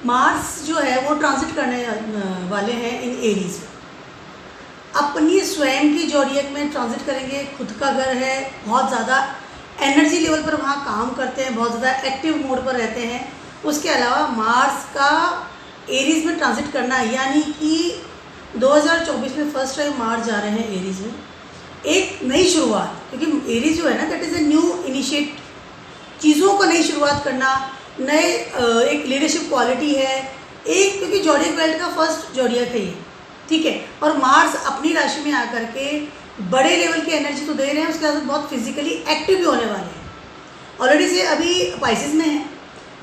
Mars जो है वो ट्रांजिट करने वाले हैं इन एरीज में, अपनी स्वयं की जॉडियक में ट्रांजिट करेंगे। खुद का घर है, बहुत ज़्यादा एनर्जी लेवल पर वहाँ काम करते हैं, बहुत ज़्यादा एक्टिव मोड पर रहते हैं। उसके अलावा मार्स का एरीज में ट्रांजिट करना, यानी कि 2024 में फर्स्ट टाइम मार्स जा रहे हैं एरीज में, एक नई शुरुआत। क्योंकि एरीज जो है ना, that is a new initiate, चीज़ों को नई शुरुआत करना, नए एक लीडरशिप क्वालिटी है एक, क्योंकि जॉडियक बेल्ट का फर्स्ट जॉडियक है ये, ठीक है। और मार्स अपनी राशि में आकर के बड़े लेवल की एनर्जी तो दे रहे हैं, उसके साथ बहुत फिजिकली एक्टिव भी होने वाले हैं। ऑलरेडी से अभी पाइसेस में है,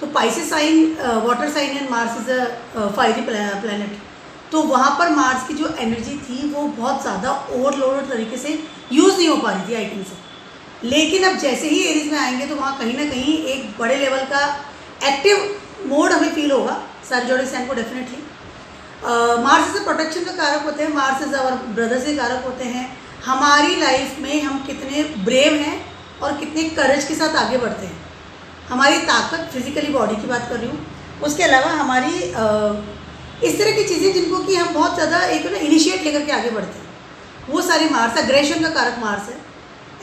तो Pisces sign water sign and Mars is a fiery planet, तो वहाँ पर मार्स की जो एनर्जी थी वो बहुत ज़्यादा ओवरलोडेड तरीके से यूज़ नहीं हो पा रही थी आई थिंक से। लेकिन अब जैसे ही एरीज में आएंगे तो वहाँ कहीं ना कहीं एक बड़े लेवल का एक्टिव मोड हमें फील होगा सारे जॉडियक साइन को डेफिनेटली। मार्स से प्रोटेक्शन का कारक होते हैं, मार्स से और ब्रदर से कारक होते हैं। हमारी लाइफ में हम कितने ब्रेव हैं और कितने करेज के साथ आगे बढ़ते हैं, हमारी ताकत, फिजिकली बॉडी की बात कर रही हूँ। उसके अलावा हमारी इस तरह की चीज़ें जिनको कि हम बहुत ज़्यादा एक ना इनिशिएट लेकर के आगे बढ़ते हैं, वो सारी मार्स। अग्रेशन का कारक मार्स है,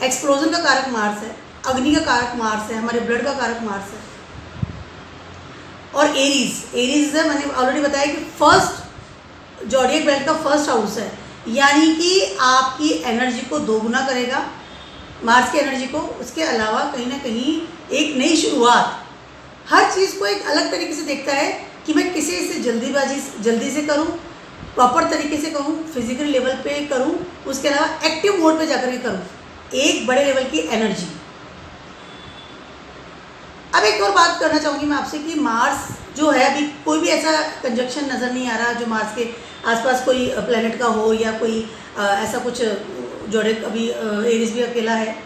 एक्सप्लोजन का कारक मार्स है, अग्नि का कारक मार्स है, हमारे ब्लड का कारक मार्स है। और एरीज है, मैंने ऑलरेडी बताया कि फर्स्ट जॉडियक बेल्ट का फर्स्ट हाउस है, यानी कि आपकी एनर्जी को दोगुना करेगा, मार्स की एनर्जी को। उसके अलावा कहीं ना कहीं एक नई शुरुआत, हर चीज़ को एक अलग तरीके से देखता है कि मैं किसी से जल्दी से करूं, प्रॉपर तरीके से करूं, फिजिकल लेवल पे करूं, उसके अलावा एक्टिव मोड पे जाकर के करूं, एक बड़े लेवल की एनर्जी। अब एक और बात करना चाहूँगी मैं आपसे कि मार्स जो है, अभी कोई भी ऐसा कंजक्शन नज़र नहीं आ रहा जो मार्स के आसपास कोई प्लेनेट का हो, या कोई ऐसा कुछ जॉडियक, अभी एरीज भी अकेला है।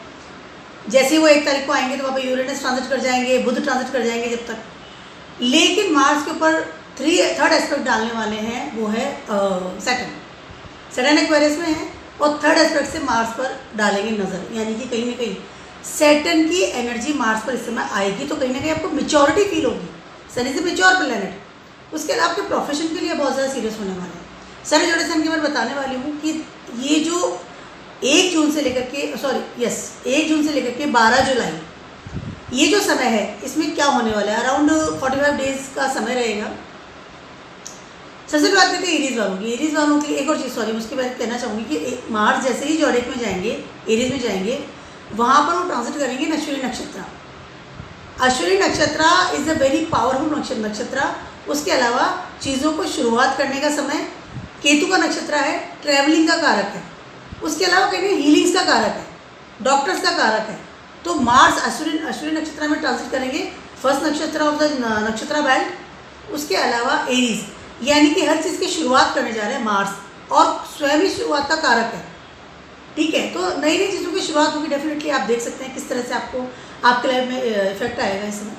जैसे ही वो 1 तारीख को आएंगे तो वहाँ पर यूरेनस ट्रांजिट कर जाएंगे, बुध ट्रांजिट कर जाएंगे जब तक। लेकिन मार्स के ऊपर थर्ड एस्पेक्ट डालने वाले हैं, वो है सैटर्न एक्वेरियस में है, और थर्ड एस्पेक्ट से मार्स पर डालेंगे नज़र, यानी कि कहीं ना कहीं सैटर्न की एनर्जी मार्स पर इस समय आएगी, तो कहीं ना कहीं आपको मेच्योरिटी फील होगी। सनी से मेच्योर प्लैनेट। उसके अलावा आपके प्रोफेशन के लिए बहुत ज़्यादा सीरियस होने वाले हैं। सारे जॉडियक साइन की मैं बताने वाली हूँ कि ये जो 1 जून से लेकर के 1 जून से लेकर के 12 जुलाई, ये जो समय है इसमें क्या होने वाला है, अराउंड 45 डेज का समय रहेगा। सबसे बात करते हैं एरीज वालों की। एरीज वालों की एक और चीज़, उसके बाद कहना चाहूँगी कि मार्स जैसे ही जॉडियक में जाएंगे, एरीज में जाएंगे, वहाँ पर वो ट्रांजिट करेंगे अश्विनी नक्षत्र। अश्विनी नक्षत्र इज़ अ वेरी पावरफुल नक्षत्र। उसके अलावा चीज़ों को शुरुआत करने का समय, केतु का नक्षत्र है, ट्रैवलिंग का कारक है, उसके अलावा कहीं हीलिंग्स का कारक है, डॉक्टर्स का कारक है। तो मार्स अश्विनी नक्षत्र में ट्रांजिट करेंगे, फर्स्ट नक्षत्र ऑफ द नक्षत्र बेल्ट। उसके अलावा एरीज, यानी कि हर चीज़ की शुरुआत करने जा रहे हैं मार्स, और स्वयं ही शुरुआत का कारक है, ठीक है। तो नई नई चीज़ों की शुरुआत होगी, डेफिनेटली आप देख सकते हैं किस तरह से आपको आपके लाइफ में इफेक्ट आएगा इस समय।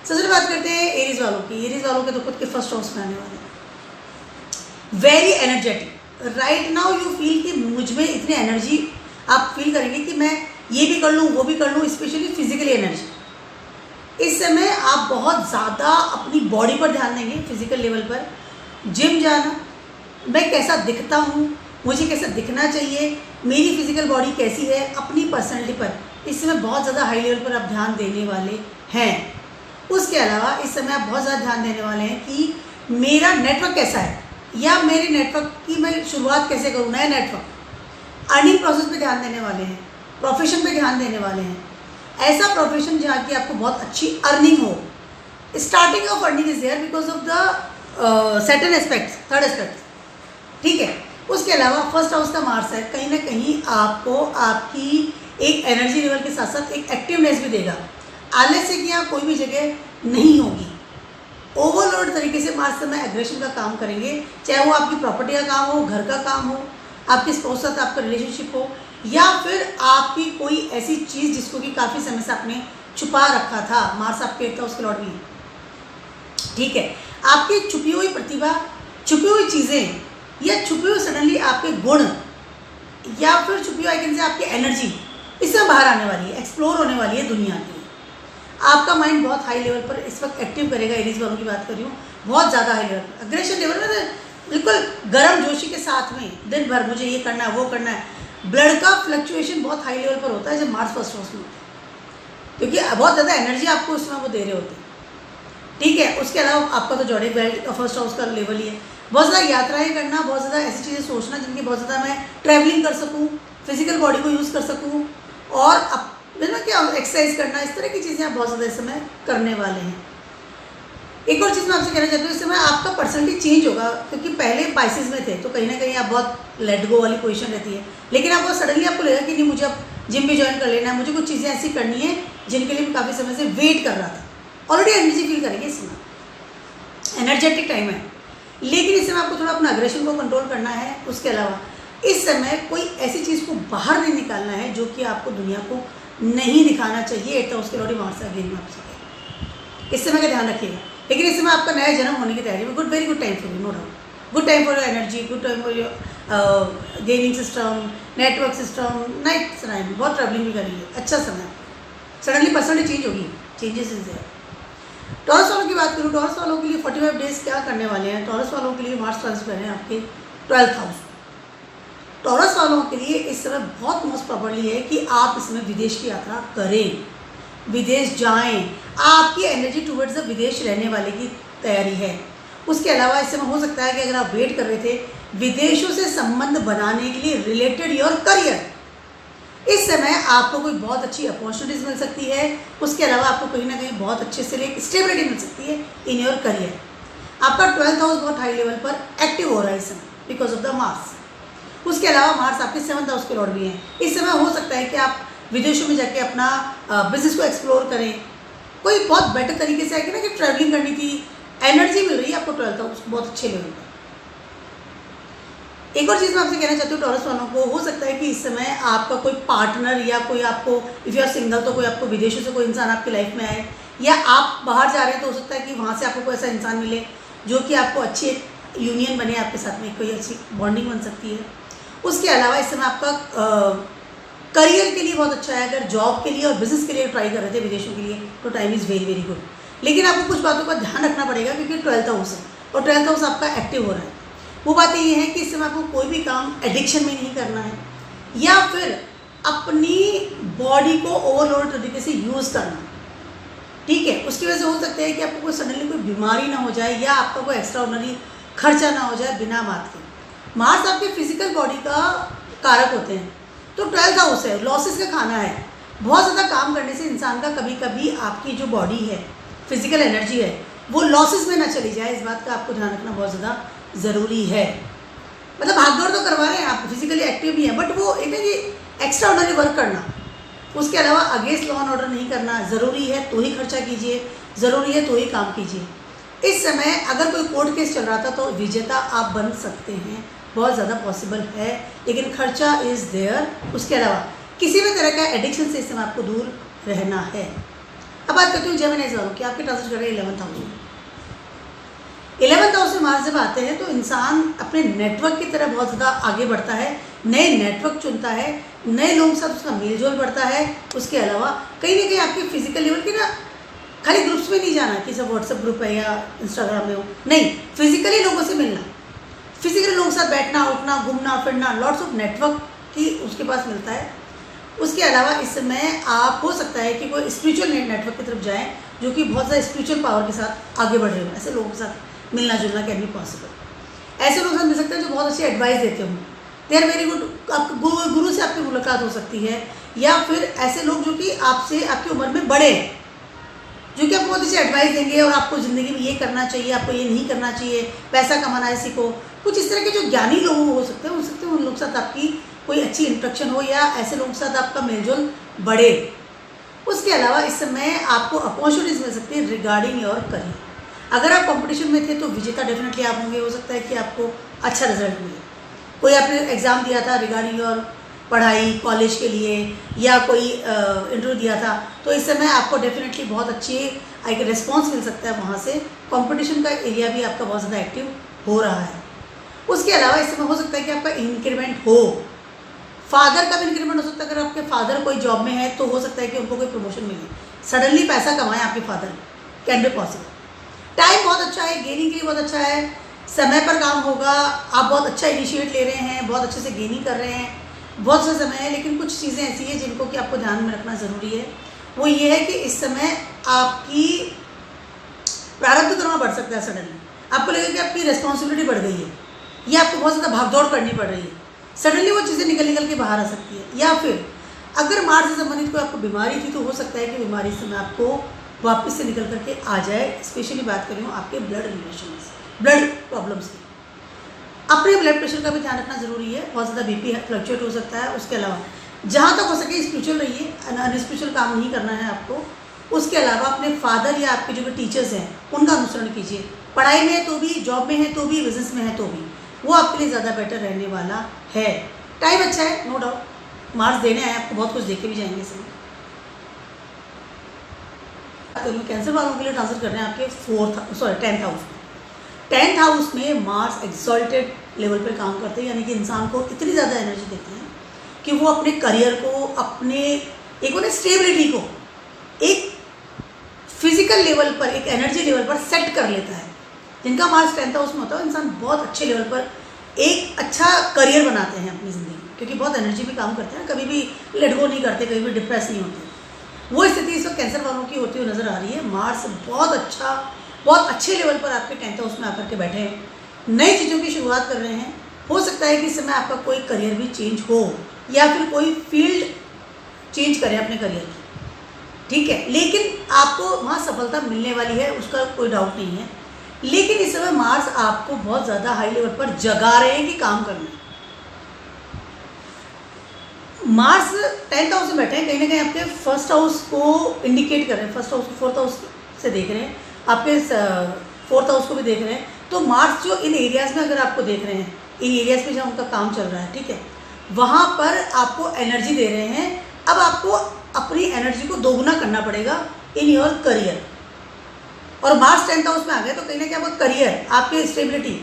सबसे बात करते हैं एरीज वालों की। एरीज वालों के तो खुद के फर्स्ट हाउस में आने वाले हैं। Very energetic right now, you feel कि मुझ में इतनी एनर्जी, आप फील करेंगे कि मैं ये भी कर लूँ, वो भी कर लूँ, स्पेशली फिजिकली एनर्जी। इस समय आप बहुत ज़्यादा अपनी बॉडी पर ध्यान देंगे, फिजिकल लेवल पर। जिम जाना, मैं कैसा दिखता हूँ, मुझे कैसा दिखना चाहिए, मेरी फिजिकल बॉडी कैसी है, अपनी पर्सनैलिटी पर इस समय बहुत ज़्यादा हाई लेवल पर आप ध्यान देने वाले हैं। उसके अलावा इस समय आप बहुत ज़्यादा ध्यान देने वाले हैं कि मेरा नेटवर्क कैसा है, या मेरे नेटवर्क की मैं शुरुआत कैसे करूँ, नया नेटवर्क। अर्निंग प्रोसेस पे ध्यान देने वाले हैं, प्रोफेशन पे ध्यान देने वाले हैं, ऐसा प्रोफेशन जहाँ की आपको बहुत अच्छी अर्निंग हो। Starting of earning is there because of the Saturn aspect, third aspect, ठीक है। उसके अलावा फर्स्ट हाउस का मार्स है, कहीं ना कहीं आपको आपकी एक एनर्जी लेवल के साथ साथ एक एक्टिवनेस भी देगा। आलस्य की यहाँ कोई भी जगह नहीं होगी। ओवरलोड तरीके से मार्स समय एग्रेशन का काम करेंगे, चाहे वो आपकी प्रॉपर्टी का काम हो, घर का काम हो, आपके स्पाउस के साथ आपका रिलेशनशिप हो, या फिर आपकी कोई ऐसी चीज़ जिसको कि काफ़ी समय से आपने छुपा रखा था। मार्स आपके 8th हाउस के लॉर्ड भी है, ठीक है। आपकी छुपी हुई प्रतिभा, छुपी हुई चीज़ें, या छुपी हुई सडनली आपके गुण, या फिर छुपी हुई आइकन से आपकी एनर्जी इससे बाहर आने वाली है, एक्सप्लोर होने वाली है दुनिया की। आपका माइंड बहुत हाई लेवल पर इस वक्त एक्टिव करेगा। एरीज वालों की बात कर रही हूँ, बहुत ज़्यादा हाई लेवल पर, अग्रेशन लेवल में बिल्कुल गर्म जोशी के साथ में दिन भर मुझे ये करना है वो करना है। ब्लड का फ्लक्चुएशन बहुत हाई लेवल पर होता है जब मार्स फर्स्ट हाउस में होता है, क्योंकि बहुत ज़्यादा एनर्जी आपको उसमें वो दे रहे होते हैं। ठीक है, उसके अलावा आपका तो जॉडिक बेल्ट का फर्स्ट हाउस का लेवल ही है। बहुत ज़्यादा यात्राएं करना, बहुत ज़्यादा ऐसी चीज़ें सोचना जिनकी बहुत ज़्यादा मैं ट्रैवलिंग कर सकूँ, फिजिकल बॉडी को यूज़ कर सकूँ, और मतलब क्या एक्सरसाइज करना, इस तरह की चीज़ें आप बहुत ज़्यादा इस समय करने वाले हैं। एक और चीज़ मैं आपसे कहना चाहती हूँ, इस समय आपका पर्सनैलिटी चेंज होगा, क्योंकि पहले पाइसेस में थे तो कहीं ना कहीं आप बहुत लेट गो वाली पोजीशन रहती है, लेकिन आपको सडनली आपको लगेगा कि नहीं मुझे अब जिम भी ज्वाइन कर लेना है, मुझे कुछ चीज़ें ऐसी करनी है जिनके लिए मैं काफ़ी समय से वेट कर रहा था। ऑलरेडी एनर्जी फील करेंगे इस समय, एनर्जेटिक टाइम है, लेकिन इस समय आपको थोड़ा अपना अग्रेशन को कंट्रोल करना है। उसके अलावा इस समय कोई ऐसी चीज़ को बाहर नहीं निकालना है जो कि आपको दुनिया को नहीं दिखाना चाहिए। तो उसके लॉडी वहाँ से अगेन में आपसे इस समय का ध्यान रखिएगा। लेकिन इस समय आपका नया जन्म होने की तैयारी में, very good time for you, no doubt, good time for your energy, good time for your gaining system, network system, night time, बहुत ट्रैवलिंग भी करेंगे, अच्छा समय। सडनली पर्सनली चेंज होगी, चेंजेस इज देयर। टॉरस वालों की बात करूँ, टॉरस वालों के लिए 45 डेज क्या करने वाले हैं। टॉरस वालों के लिए मार्स ट्रांसफर है आपके 12th हाउस। टॉरस वालों के लिए इस समय बहुत मोस्ट प्रॉबली है कि आप इसमें विदेश की यात्रा करें, विदेश जाएं। आपकी एनर्जी टुवर्ड्स द विदेश रहने वाले की तैयारी है। उसके अलावा इस समय हो सकता है कि अगर आप वेट कर रहे थे विदेशों से संबंध बनाने के लिए रिलेटेड योर करियर, इस समय आपको कोई बहुत अच्छी अपॉर्चुनिटीज़ मिल सकती है। उसके अलावा आपको कहीं ना कहीं बहुत अच्छे से एक स्टेबिलिटी मिल सकती है इन योर करियर। आपका 12th हाउस बहुत हाई लेवल पर एक्टिव हो रहा है इस समय बिकॉज ऑफ द मार्स। उसके अलावा मार्स आपके 7th हाउस के लॉर्ड भी हैं। इस समय हो सकता है कि आप विदेशों में जाके अपना बिजनेस को एक्सप्लोर करें। कोई बहुत बेटर तरीके से है कि ना कि ट्रैवलिंग करनी थी, एनर्जी मिल रही है आपको 12th हाउस बहुत अच्छे लेवल पर। एक और चीज़ मैं आपसे कहना चाहती हूँ टॉरस वालों को, हो सकता है कि इस समय आपका कोई पार्टनर या कोई आपको, इफ़ यू आर सिंगल तो कोई आपको विदेशों से कोई इंसान आपकी लाइफ में आए, या आप बाहर जा रहे हैं तो हो सकता है कि वहाँ से आपको कोई ऐसा इंसान मिले जो कि आपको अच्छी यूनियन बने, आपके साथ में कोई अच्छी बॉन्डिंग बन सकती है। उसके अलावा इस समय आपका करियर के लिए बहुत अच्छा है। अगर जॉब के लिए और बिजनेस के लिए ट्राई कर रहे थे विदेशों के लिए तो time is very very good, लेकिन आपको कुछ बातों का ध्यान रखना पड़ेगा क्योंकि 12th हाउस है और 12th हाउस आपका एक्टिव हो रहा है। वो बातें ये हैं कि इस समय आपको कोई भी काम एडिक्शन में नहीं करना है या फिर अपनी बॉडी को ओवरलोड तरीके से यूज़ करना, ठीक है। उसकी वजह से हो सकता है कि आपको कोई सडनली कोई बीमारी ना हो जाए या आपका कोई एक्स्ट्रा ऑर्डिनरी खर्चा ना हो जाए बिना बात के। मार्स आपके फिजिकल बॉडी का कारक होते हैं, तो 12th हाउस है, लॉसेस का खाना है। बहुत ज़्यादा काम करने से इंसान का कभी कभी आपकी जो बॉडी है, फिजिकल एनर्जी है, वो लॉसेस में ना चली जाए। इस बात का आपको ध्यान रखना बहुत ज़्यादा ज़रूरी है। मतलब भागदौड़ तो करवा रहे हैं आप, फिजिकली एक्टिव भी हैं, बट वो एक कि एक्स्ट्रा ऑर्डिनरी वर्क करना, उसके अलावा अगेंस्ट लॉ एंड ऑर्डर नहीं करना। ज़रूरी है तो ही खर्चा कीजिए, ज़रूरी है तो ही काम कीजिए। इस समय अगर कोई कोर्ट केस चल रहा था तो विजेता आप बन सकते हैं, बहुत ज़्यादा पॉसिबल है, लेकिन खर्चा इज़ देयर। उसके अलावा किसी भी तरह का एडिक्शन से इस समय आपको दूर रहना है। अब बात करती हूँ जेमिनी वालों की, आपके ट्रांसलेट कर रहे हैं 11th हाउस में। 11th हाउस में मार्स जब आते हैं तो इंसान अपने नेटवर्क की तरह बहुत ज़्यादा आगे बढ़ता है, नए नेटवर्क चुनता है, नए लोगों के साथ उसका मेलजोल बढ़ता है। उसके अलावा कहीं ना कहीं आपके फिजिकल लेवल की ना, खाली ग्रुप्स में नहीं जाना कि सब व्हाट्सएप ग्रुप है या इंस्टाग्राम में हो, नहीं, फिजिकली लोगों से मिलना, फिजिकली लोगों के साथ बैठना उठना घूमना फिरना, लॉट्स ऑफ नेटवर्क की उसके पास मिलता है। उसके अलावा इस समय आप हो सकता है कि कोई स्पिरिचुअल नेटवर्क की तरफ जाएं जो कि बहुत ज़्यादा स्पिरिचुअल पावर के साथ आगे बढ़ रहे हो, ऐसे लोगों के साथ मिलना जुलना कैन बी पॉसिबल। ऐसे लोग साथ मिल सकते हैं जो बहुत अच्छी एडवाइस देते हों, दे आर वेरी गुड। आपको गुरु से आपकी मुलाकात हो सकती है, या फिर ऐसे लोग जो कि आपसे आपकी उम्र में बड़े हैं, जो कि आपको बहुत अच्छी एडवाइस देंगे और आपको ज़िंदगी में ये करना चाहिए, आपको ये नहीं करना चाहिए, पैसा कमाना है सीखो। कुछ इस तरह के जो ज्ञानी लोग हो सकते हैं उन लोग के साथ आपकी कोई अच्छी इंट्रैक्शन हो या ऐसे लोगों के साथ आपका मेलजोल बढ़े। उसके अलावा इस समय आपको अपॉर्चुनिटीज़ मिल सकती है रिगार्डिंग योर करियर। अगर आप कंपटीशन में थे तो विजेता डेफिनेटली आप होंगे। हो सकता है कि आपको अच्छा रिजल्ट मिले। कोई आपने एग्ज़ाम दिया था रिगार्डिंग योर पढ़ाई कॉलेज के लिए या कोई इंटरव्यू दिया था, तो इस समय आपको डेफिनेटली बहुत अच्छी एक रिस्पॉन्स मिल सकता है वहाँ से। कंपटीशन का एरिया भी आपका बहुत ज़्यादा एक्टिव हो रहा है। उसके अलावा इस समय हो सकता है कि आपका इंक्रीमेंट हो, फादर का भी इंक्रीमेंट हो सकता है। अगर आपके फादर कोई जॉब में है तो हो सकता है कि उनको कोई प्रमोशन मिले, सडनली पैसा कमाएं आपके father, can be possible. Time बहुत अच्छा है, गेनिंग के लिए बहुत अच्छा है, समय पर काम होगा, आप बहुत अच्छा इनिशिएट ले रहे हैं, बहुत अच्छे से गेनिंग कर रहे हैं, बहुत अच्छा समय है। लेकिन कुछ चीज़ें ऐसी हैं जिनको कि आपको ध्यान में रखना ज़रूरी है। वो ये है कि इस समय आपकी प्रारब्ध कर्म बढ़ सकता है। सडनली आपको लगेगा कि आपकी रिस्पॉन्सिबिलिटी बढ़ गई है या आपको बहुत ज़्यादा भागदौड़ करनी पड़ रही है, सडनली वो चीज़ें निकल के बाहर आ सकती है। या फिर अगर मार्स से संबंधित कोई आपको बीमारी थी तो हो सकता है कि बीमारी से आपको वापस से निकल करके आ जाए। स्पेशली बात कर रही हूँ आपके ब्लड रिलेशन, ब्लड प्रॉब्लम्स की। अपने ब्लड प्रेशर का भी ध्यान रखना ज़रूरी है, बहुत ज़्यादा बीपी फ्लक्चुएट हो सकता है। उसके अलावा जहाँ तक हो सके स्पिरिचुअल रहिए, अनस्पिरिचुअल काम नहीं करना है आपको। उसके अलावा अपने फादर या आपके जो टीचर्स हैं उनका अनुसरण कीजिए। पढ़ाई में है तो भी, जॉब में है तो भी, बिजनेस में है तो भी, वो आपके लिए ज़्यादा बेटर रहने वाला है। टाइम अच्छा है, नो डाउट। मार्क्स देने आए आपको, बहुत कुछ देखे भी जाएंगे इसमें। कैंसर वालों के लिए ट्रांसफर कर रहे हैं आपके 10th हाउस में। 10th हाउस में मार्स एक्सॉल्टेड लेवल पे काम करते हैं, यानी कि इंसान को इतनी ज़्यादा एनर्जी देते हैं कि वो अपने करियर को, अपने एक उन्हें स्टेबिलिटी को एक फिजिकल लेवल पर, एक एनर्जी लेवल पर सेट कर लेता है। जिनका मार्स 10th हाउस में होता है इंसान बहुत अच्छे लेवल पर एक अच्छा करियर बनाते हैं अपनी ज़िंदगी में, क्योंकि बहुत एनर्जी भी काम करते हैं, कभी भी लेट गो नहीं करते, कभी भी डिप्रेस नहीं होते। वो स्थिति इस वक्त कैंसर वालों की होती हुई नज़र आ रही है। मार्स बहुत अच्छे लेवल पर आपके 10th हाउस में आकर के बैठे हैं, नई चीज़ों की शुरुआत कर रहे हैं। हो सकता है कि इस समय आपका कोई करियर भी चेंज हो या फिर कोई फील्ड चेंज करें अपने करियर की, ठीक है। लेकिन आपको वहाँ सफलता मिलने वाली है, उसका कोई डाउट नहीं है। लेकिन इस समय मार्स आपको बहुत ज़्यादा हाई लेवल पर जगा रहे हैं कि काम करना है। मार्स 10th हाउस में बैठे हैं, कहीं ना कहीं आपके फर्स्ट हाउस को इंडिकेट कर रहे हैं। फर्स्ट हाउस को 4th हाउस से देख रहे हैं, आपके 4th हाउस को भी देख रहे हैं। तो मार्स जो इन एरियाज़ में, अगर आपको देख रहे हैं, इन एरियाज़ में जहाँ उनका काम चल रहा है, ठीक है, वहाँ पर आपको एनर्जी दे रहे हैं। अब आपको अपनी एनर्जी को दोगुना करना पड़ेगा इन योर करियर। और मार्स 10th हाउस में आ गए तो कहीं ना कहीं आपका करियर, आपकी स्टेबिलिटी,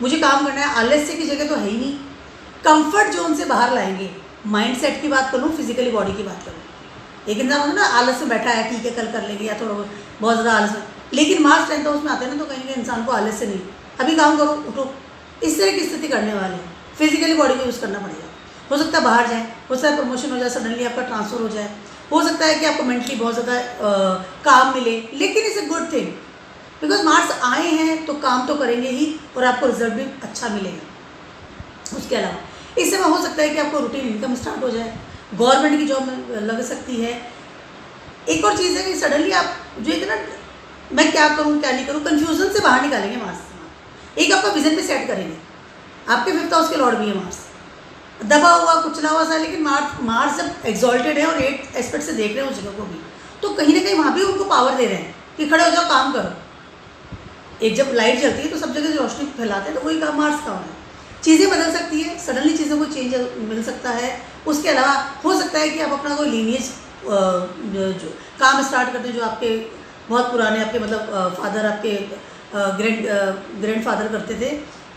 मुझे काम करना है, आलस्य की जगह तो है ही नहीं, कंफर्ट जोन से बाहर लाएंगे। माइंड सेट की बात करूँ, फिजिकली बॉडी की बात करूँ। एक इंसान होता है ना, आलस में बैठा है, ठीक है कल कर लेंगे, या थोड़ा बहुत ज़्यादा आलस में। लेकिन मार्स 10th हाउस में आते हैं ना तो कहीं ना कहीं इंसान को आलस से नहीं, अभी काम करो, उठो, इस तरह की स्थिति करने वाले हैं। फिजिकली बॉडी को यूज़ करना पड़ेगा। हो सकता है बाहर जाए, हो सकता है प्रमोशन हो जाए, सडनली आपका ट्रांसफर हो जाए, हो सकता है कि आपको मेंटली बहुत ज़्यादा काम मिले। लेकिन it's a good thing, because Mars आए हैं तो काम तो करेंगे ही और आपको रिजल्ट भी अच्छा मिलेगा। उसके अलावा इस समय हो सकता है कि आपको रूटीन इनकम स्टार्ट हो जाए, गवर्नमेंट की जॉब में लग सकती है। एक और चीज़ है कि सडनली आप जो है ना, मैं क्या करूँ क्या नहीं करूँ, कन्फ्यूजन से बाहर निकालेंगे मार्स। एक आपका विजन पे सेट करेंगे। आपके 5th हाउस के लॉर्ड भी है मार्स, दबा हुआ कुचला हुआ सा, लेकिन मार्स जब एक्सॉल्टेड है और 8th एस्पेक्ट से देख रहे हैं उस जगह को भी, तो कहीं ना कहीं वहाँ भी उनको पावर दे रहे हैं कि खड़े हो जाओ, काम करो। एक जब लाइट जलती है तो सब जगह रोशनी फैलाते हैं, तो वही काम मार्स का है। चीज़ें बदल सकती है, सडनली चीज़ों को चेंज मिल सकता है। उसके अलावा हो सकता है कि आप अपना कोई लीनिएज जो काम स्टार्ट करते हैं, जो आपके बहुत पुराने, आपके मतलब फादर, आपके ग्रैंड फादर करते थे।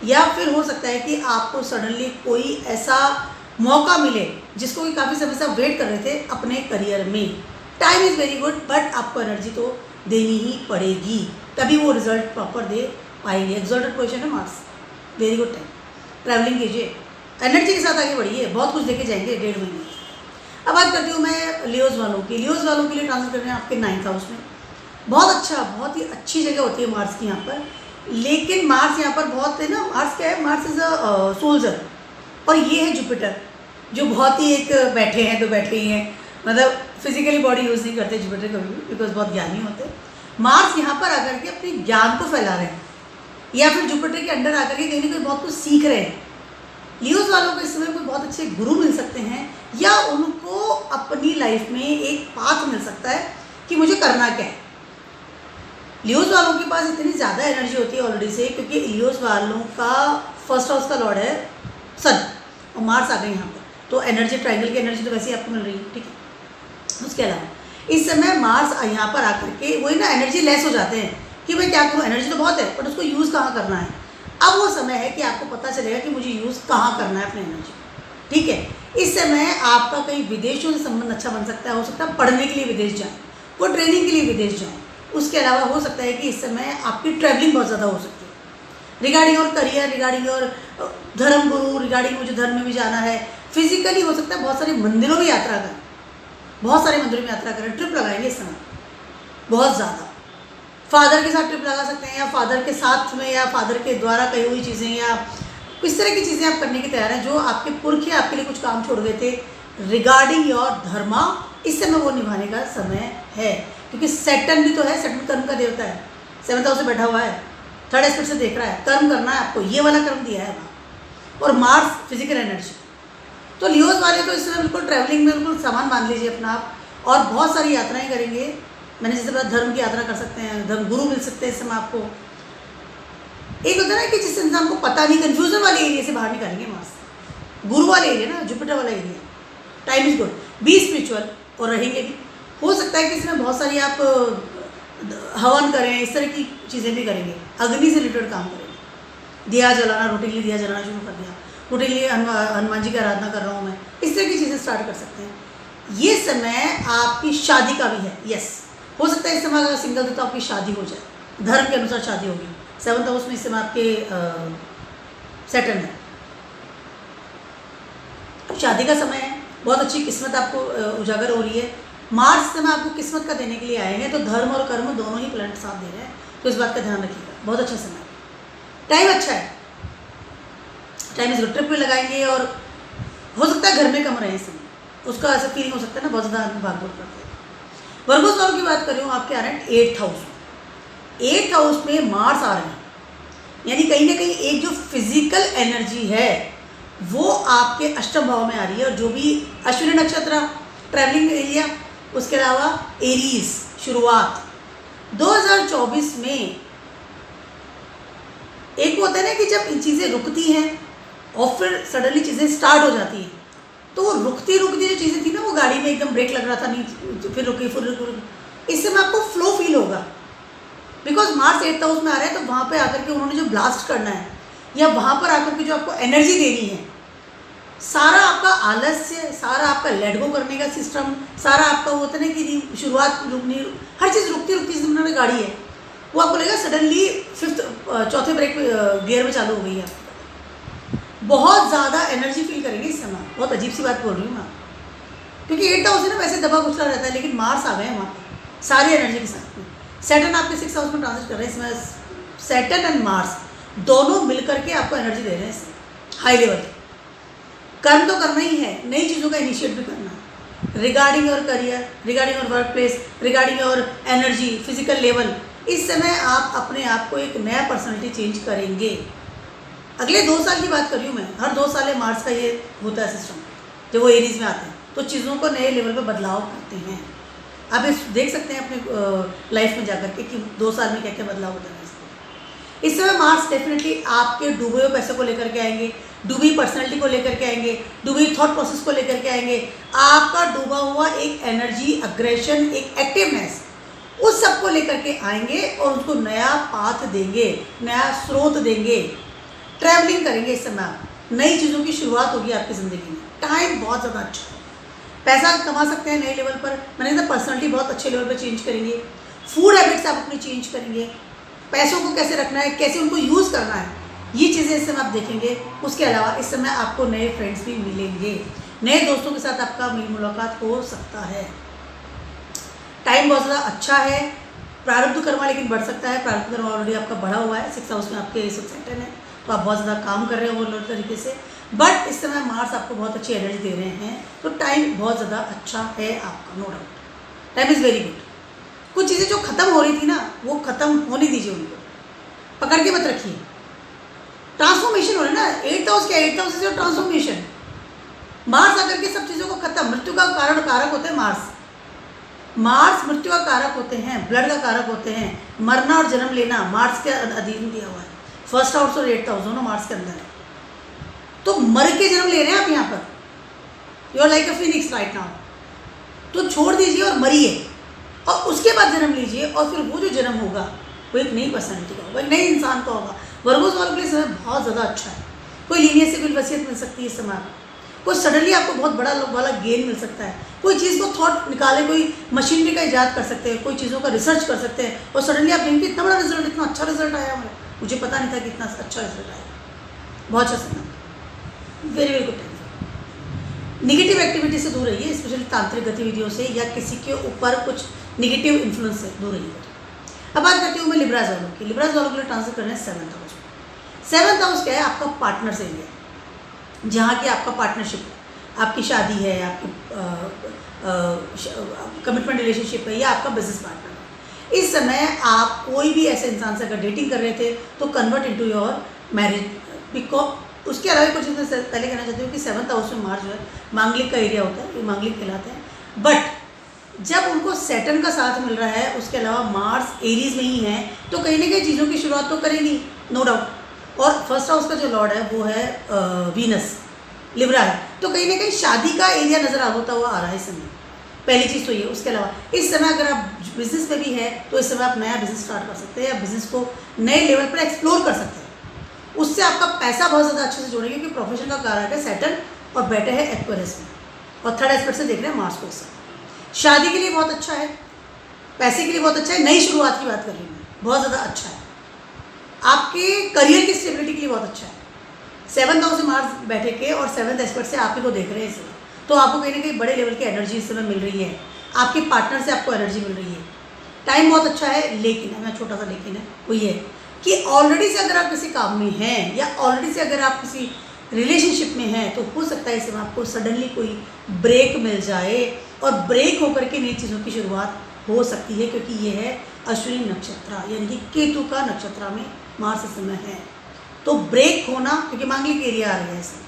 या फिर हो सकता है कि आपको सडनली कोई ऐसा मौका मिले जिसको कि काफ़ी समय से आप वेट कर रहे थे अपने करियर में। Time is very good, but आपको एनर्जी तो देनी ही पड़ेगी, तभी वो रिजल्ट प्रॉपर दे पाएंगे। एक्सॉल्टेड पोजीशन है Mars, very good time. Travelling कीजिए, एनर्जी के साथ आगे बढ़िए, बहुत कुछ देखे जाएंगे 1.5 महीने। अब बात करती हूँ मैं लियोज वालों की। लियोज वालों के लिए ट्रांसफर कर रहे हैं आपके 9th हाउस में। बहुत अच्छा, बहुत ही अच्छी जगह होती है मार्स की यहाँ पर। लेकिन मार्स यहाँ पर बहुत है ना, मार्स क्या है, मार्स इज़ अ सोल्जर, और ये है जुपिटर जो बहुत ही एक बैठे हैं तो बैठे ही हैं, मतलब फिजिकली बॉडी यूज़ नहीं करते जुपिटर कभी भी, बिकॉज बहुत ज्ञानी होते हैं। मार्स यहाँ पर आकर के अपने ज्ञान को फैला रहे हैं, या फिर जुपिटर के अंडर आकर के कहीं ना कहीं बहुत कुछ सीख रहे हैं। लियोज वालों को इस समय कोई बहुत अच्छे गुरु मिल सकते हैं, या उनको अपनी लाइफ में एक पाथ मिल सकता है कि मुझे करना क्या है। लियोज वालों के पास इतनी ज़्यादा एनर्जी होती है ऑलरेडी से, क्योंकि लियोज वालों का 1st हाउस का लॉर्ड है सन, और मार्स आ गए यहाँ पर, तो एनर्जी, ट्रायंगल की एनर्जी तो वैसे ही आपको मिल रही है, ठीक है। उसके अलावा इस समय मार्स यहाँ पर आकर के वही ना एनर्जी लेस हो जाते हैं कि मैं क्या करूँ, एनर्जी तो बहुत है बट उसको यूज़ कहाँ करना है। अब वो समय है कि आपको पता चलेगा कि मुझे यूज़ कहाँ करना है अपनी एनर्जी, ठीक है। इस समय आपका कहीं विदेशों से संबंध अच्छा बन सकता है, हो सकता है पढ़ने के लिए विदेश जाए, वो ट्रेनिंग के लिए विदेश जाएँ। उसके अलावा हो सकता है कि इस समय आपकी ट्रैवलिंग बहुत ज़्यादा हो सकती है रिगार्डिंग और करियर, रिगार्डिंग और धर्म गुरु, रिगार्डिंग मुझे धर्म में भी जाना है। फिजिकली हो सकता है बहुत सारे मंदिरों में यात्रा करें, बहुत सारे मंदिरों में यात्रा करें, ट्रिप लगाएंगे इस समय बहुत ज़्यादा। फादर के साथ ट्रिप लगा सकते हैं, या फादर के साथ में, या फादर के द्वारा कही हुई चीज़ें, या किस तरह की चीज़ें आप करने की तैयार हैं जो आपके पुरखे आपके लिए कुछ काम छोड़ गए थे रिगार्डिंग योर धर्मा। इस समय वो निभाने का समय है, क्योंकि सैटर्न भी तो है, सैटर्न कर्म का देवता है, 7th हाउस से बैठा हुआ है, 3rd एस्पेक्ट से देख रहा है, कर्म करना है आपको, ये वाला कर्म दिया है वहाँ। और मार्स फिजिकल एनर्जी, तो लियोज वाले तो इस समय बिल्कुल ट्रैवलिंग में बिल्कुल सामान मान लीजिए अपना आप, और बहुत सारी यात्राएं करेंगे। मैंने जैसे बताया धर्म की यात्रा कर सकते हैं, धर्म गुरु मिल सकते हैं इस समय आपको। एक होता है ना कि जिस इंसान को पता नहीं, कन्फ्यूजन वाले एरिया से बाहर निकालेंगे मार्स, गुरु वाले एरिया ना, जुपिटर वाला area. Time is good, B spiritual, और रहेंगे भी। हो सकता है कि इसमें बहुत सारी आप हवन करें, इस तरह की चीज़ें भी करेंगे, अग्नि से रिलेटेड काम करेंगे, दिया जलाना, रूटीनली दिया जलाना शुरू कर दिया, रूटीनली हनुमान जी की आराधना कर रहा हूँ मैं, इस तरह की चीज़ें स्टार्ट कर सकते हैं। ये समय आपकी शादी का भी है, यस। हो सकता है इस समय अगर सिंगल थे तो आपकी शादी हो जाए, धर्म के अनुसार शादी होगी। 7th हाउस में इस समय आपके सैटर्न है, शादी का समय है, बहुत अच्छी किस्मत आपको उजागर हो रही है। मार्स समय आपको किस्मत का देने के लिए आए हैं, तो धर्म और कर्म दोनों ही प्लैनेट साथ दे रहे हैं, तो इस बात का ध्यान रखिएगा। बहुत अच्छा समय, टाइम अच्छा है, टाइम इस ट्रिप पे लगाएंगे, और हो सकता है घर में कम रहे इस समय, उसका ऐसा फीलिंग हो सकता है ना, बहुत ज़्यादा भागदौड़ करते हैं। वर्गोस वालों की बात कर रही हूँ, आपके आ रहे हैं 8th हाउस में। 8th हाउस में मार्स आ रहे हैं, यानी कहीं ना कहीं एक जो फिजिकल एनर्जी है वो आपके अष्टम भाव में आ रही है। और जो भी अश्विनी नक्षत्र, ट्रैवलिंग एरिया, उसके अलावा एरीज, शुरुआत 2024 में एक होता है ना कि जब चीज़ें रुकती हैं और फिर सडनली चीज़ें स्टार्ट हो जाती हैं, तो वो रुकती जो चीज़ें थी ना, वो गाड़ी में एकदम ब्रेक लग रहा था, नहीं फिर रुकी, फिर रुकी, इससे में आपको फ्लो फील होगा। बिकॉज मार्स 8th हाउस में आ रहा है, तो वहाँ पे आकर के उन्होंने जो ब्लास्ट करना है, या वहाँ पर आकर के जो आपको एनर्जी देनी है, सारा आपका आलस्य, सारा आपका लेट गो करने का सिस्टम, सारा आपका वो होता है ना कि शुरुआत रुकनी, हर चीज़ रुकती रुकती गाड़ी है, वो आपको लगेगा सडनली 4th ब्रेक गियर में चालू हो गई है। बहुत ज़्यादा एनर्जी फील करेंगे इस समय, बहुत अजीब सी बात बोल रही हूँ मैं, क्योंकि 8th हाउस है ना, वैसे दबा कुचला रहता है, लेकिन मार्स आ गए हैं वहाँ पर सारी एनर्जी के साथ में। सैटर्न आपके 6th हाउस में ट्रांजिट कर रहे हैं, इसमें सैटर्न एंड मार्स दोनों मिलकर के आपको एनर्जी दे रहे हैं इसमें हाई लेवल। कर्म तो करना ही है, नई चीज़ों का इनिशिएट भी करना है, रिगार्डिंग और करियर, रिगार्डिंग और वर्क प्लेस, रिगार्डिंग और एनर्जी, फिजिकल लेवल। इस समय आप अपने आप को एक नया पर्सनैलिटी चेंज करेंगे। अगले 2 साल की बात कर रही हूँ मैं, हर 2 साल मार्स का ये होता है सिस्टम, जब वो एरीज में आते हैं तो चीज़ों को नए लेवल पर बदलाव करते हैं। आप इस देख सकते हैं अपने लाइफ में जाकर के कि 2 साल में क्या क्या बदलाव होता है। इस समय मार्स डेफिनेटली आपके डूबे हुए पैसे को लेकर के आएंगे, डूबी पर्सनैलिटी को लेकर के आएंगे, डूबी थॉट प्रोसेस को लेकर के आएंगे। आपका डूबा हुआ एक एनर्जी, अग्रेशन, एक एक्टिवनेस, उस सब को लेकर के आएंगे और उसको नया पाथ देंगे, नया स्रोत देंगे। ट्रैवलिंग करेंगे इस समय, आप नई चीज़ों की शुरुआत होगी आपकी ज़िंदगी में। टाइम बहुत ज़्यादा अच्छा है, पैसा कमा सकते हैं नए लेवल पर। मैंने कहा पर्सनैलिटी बहुत अच्छे लेवल पर चेंज करेंगे, फूड हैबिट्स आप अपनी चेंज करेंगे, पैसों को कैसे रखना है, कैसे उनको यूज़ करना है, ये चीज़ें इस समय आप देखेंगे। उसके अलावा इस समय आपको नए फ्रेंड्स भी मिलेंगे, नए दोस्तों के साथ आपका मेल मुलाकात हो सकता है। टाइम बहुत ज़्यादा अच्छा है। प्रारब्ध कर्मा लेकिन बढ़ सकता है, प्रारब्ध कर्मा ऑलरेडी आपका बढ़ा हुआ है, 6th हाउस में आपके सैटर्न है, तो आप बहुत ज़्यादा काम कर रहे हो ओवरलोड तरीके से। बट इस समय मार्स आपको बहुत अच्छी एनर्जी दे रहे हैं, तो टाइम बहुत ज़्यादा अच्छा है आपका, no doubt. Time is very good. कुछ चीज़ें जो ख़त्म हो रही थी ना, वो ख़त्म होने दीजिए, उनको पकड़ के मत रखिए। ट्रांसफॉर्मेशन हो रहा है ना, 8th हाउस क्या, 8th house is transformation. Mars आकर के सब चीज़ों को खत्म, मृत्यु का कारण कारक होते हैं मार्स मृत्यु का कारक होते हैं, ब्लड का कारक होते हैं। मरना और जन्म लेना मार्स के अधीन दिया हुआ है। 1st हाउस और 8th हाउस दोनों मार्स के अंदर है, तो मर के जन्म ले रहे हैं आप यहाँ पर। You are like a phoenix right now, तो छोड़ दीजिए और मरिए, और उसके बाद जन्म लीजिए, और फिर वो जो जन्म होगा वो एक नई पर्सनैलिटी का होगा, एक नए इंसान का होगा। वर्गोस वालों के लिए समय बहुत ज़्यादा अच्छा है। कोई लीनियस से कोई वसीयत मिल सकती है इस समय, कोई सडनली आपको बहुत बड़ा वाला गेन मिल सकता है, कोई चीज़ को थॉट निकाले, कोई मशीनरी का इजाद कर सकते हैं, कोई चीज़ों का रिसर्च कर सकते हैं और सडनली आप देखेंगे इतना बड़ा रिजल्ट, इतना अच्छा रिजल्ट आया हमारा, मुझे पता नहीं था कि इतना अच्छा रिजल्ट आया। बहुत अच्छा समय, very very good time. Negative activity से दूर रहिए, स्पेशली तांत्रिक गतिविधियों से या किसी के ऊपर कुछ निगेटिव इन्फ्लुएंस से दूर रहिए। अब बात करती हूँ मैं लिब्राज वालों की। लिब्राज वालों के लिए ट्रांसफर करना है 7th हाउस। 7th हाउस क्या है? आपका पार्टनर्स एरिया, जहाँ की आपका पार्टनरशिप है, आपकी शादी है, आपकी कमिटमेंट रिलेशनशिप है या आपका बिजनेस पार्टनर है। इस समय आप कोई भी ऐसे इंसान से अगर डेटिंग कर रहे थे तो convert into your marriage, because उसके अलावा कुछ चीज़ें पहले कहना चाहती हूँ कि 7th हाउस में मार्स जो है मांगलिक का एरिया होता है, ये मांगलिक कहलाते हैं। बट जब उनको सैटर्न का साथ मिल रहा है, उसके अलावा मार्स एरीज में ही है, तो कहीं ना कहीं चीज़ों की शुरुआत तो करेंगी, नो डाउट। और फर्स्ट हाउस का जो लॉर्ड है वो है वीनस, लिब्रा है, तो कहीं ना कहीं शादी का एरिया नज़र होता हुआ आ रहा है इस समय। पहली चीज़ तो ये। उसके अलावा इस समय अगर आप बिजनेस में भी है तो इस समय आप नया बिजनेस स्टार्ट कर सकते हैं या बिजनेस को नए लेवल पर एक्सप्लोर कर सकते हैं। उससे आपका पैसा बहुत ज़्यादा अच्छे से जोड़ेगा, क्योंकि प्रोफेशन का कारक है सैटर्न और बैठे हैं एक्वेरियस में, और थर्ड एस्पेक्ट से देख रहे हैं मार्स को। इस समय शादी के लिए बहुत अच्छा है, पैसे के लिए बहुत अच्छा है, नई शुरुआत की बात कर रही हूँ, बहुत ज़्यादा अच्छा है। आपके करियर की स्टेबिलिटी के लिए बहुत अच्छा है। 7th हाउस से मार्स बैठे के और 7th एस्पेक्ट से आप ही को देख रहे हैं इस समय, तो आपको कहीं ना कहीं बड़े लेवल की एनर्जी इस समय मिल रही है, आपके पार्टनर से आपको एनर्जी मिल रही है। टाइम बहुत अच्छा है, लेकिन है, मैं छोटा सा लेकिन है, वो ये है कि ऑलरेडी से अगर आप किसी काम में हैं या ऑलरेडी से अगर आप किसी रिलेशनशिप में हैं तो हो सकता है इस समय आपको सडनली कोई ब्रेक मिल जाए, और ब्रेक होकर के नई चीज़ों की शुरुआत हो सकती है, क्योंकि ये है अश्विनी नक्षत्र, यानी कि केतु का नक्षत्र में मार्स इस समय है। तो ब्रेक होना, क्योंकि मांगलिक एरिया आ रही है इसमें,